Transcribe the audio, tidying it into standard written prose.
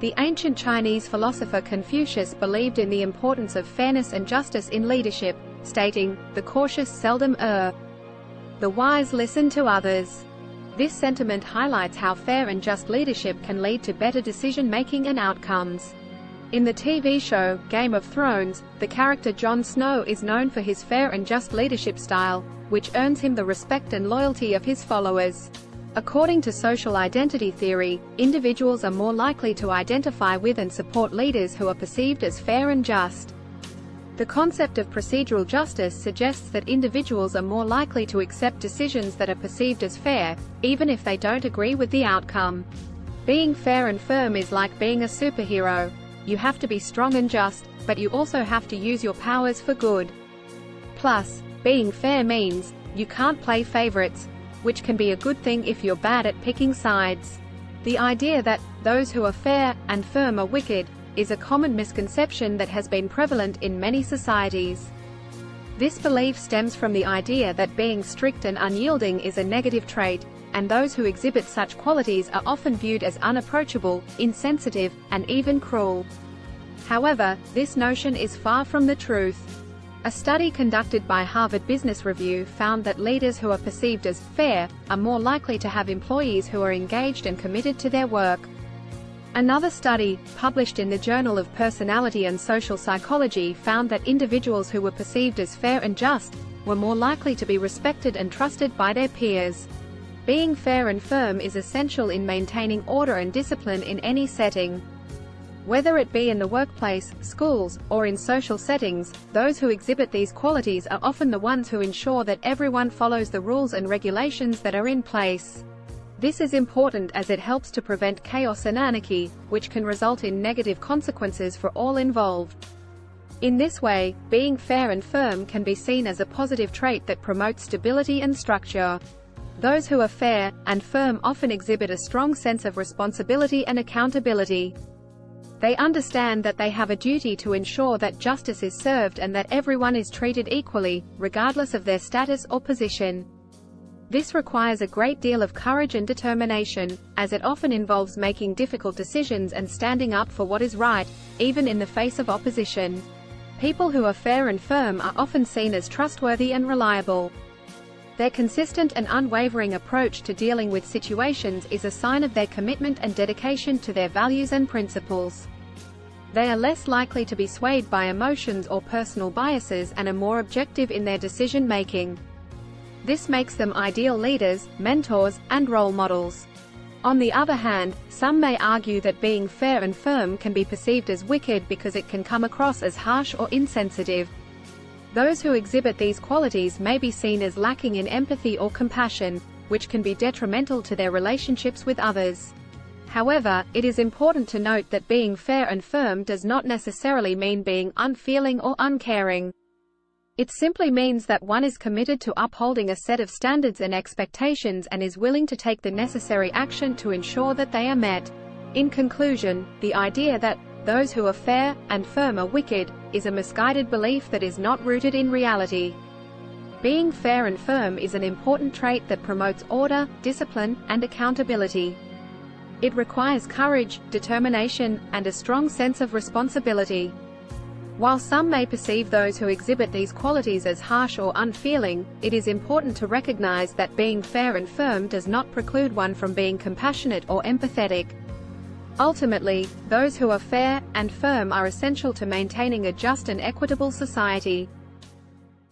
The ancient Chinese philosopher Confucius believed in the importance of fairness and justice in leadership, stating, "The cautious seldom err. The wise listen to others." This sentiment highlights how fair and just leadership can lead to better decision-making and outcomes. In the TV show, Game of Thrones, the character Jon Snow is known for his fair and just leadership style, which earns him the respect and loyalty of his followers. According to social identity theory, individuals are more likely to identify with and support leaders who are perceived as fair and just. The concept of procedural justice suggests that individuals are more likely to accept decisions that are perceived as fair, even if they don't agree with the outcome. Being fair and firm is like being a superhero. You have to be strong and just, but you also have to use your powers for good. Plus, being fair means you can't play favorites, which can be a good thing if you're bad at picking sides. The idea that those who are fair and firm are wicked is a common misconception that has been prevalent in many societies. This belief stems from the idea that being strict and unyielding is a negative trait, and those who exhibit such qualities are often viewed as unapproachable, insensitive, and even cruel. However, this notion is far from the truth. A study conducted by Harvard Business Review found that leaders who are perceived as fair are more likely to have employees who are engaged and committed to their work. Another study, published in the Journal of Personality and Social Psychology, found that individuals who were perceived as fair and just were more likely to be respected and trusted by their peers. Being fair and firm is essential in maintaining order and discipline in any setting. Whether it be in the workplace, schools, or in social settings, those who exhibit these qualities are often the ones who ensure that everyone follows the rules and regulations that are in place. This is important as it helps to prevent chaos and anarchy, which can result in negative consequences for all involved. In this way, being fair and firm can be seen as a positive trait that promotes stability and structure. Those who are fair and firm often exhibit a strong sense of responsibility and accountability. They understand that they have a duty to ensure that justice is served and that everyone is treated equally, regardless of their status or position. This requires a great deal of courage and determination, as it often involves making difficult decisions and standing up for what is right, even in the face of opposition. People who are fair and firm are often seen as trustworthy and reliable. Their consistent and unwavering approach to dealing with situations is a sign of their commitment and dedication to their values and principles. They are less likely to be swayed by emotions or personal biases and are more objective in their decision-making. This makes them ideal leaders, mentors, and role models. On the other hand, some may argue that being fair and firm can be perceived as wicked because it can come across as harsh or insensitive. Those who exhibit these qualities may be seen as lacking in empathy or compassion, which can be detrimental to their relationships with others. However, it is important to note that being fair and firm does not necessarily mean being unfeeling or uncaring. It simply means that one is committed to upholding a set of standards and expectations and is willing to take the necessary action to ensure that they are met. In conclusion, the idea that those who are fair and firm are wicked is a misguided belief that is not rooted in reality. Being fair and firm is an important trait that promotes order, discipline, and accountability. It requires courage, determination, and a strong sense of responsibility. While some may perceive those who exhibit these qualities as harsh or unfeeling, it is important to recognize that being fair and firm does not preclude one from being compassionate or empathetic. Ultimately, those who are fair and firm are essential to maintaining a just and equitable society.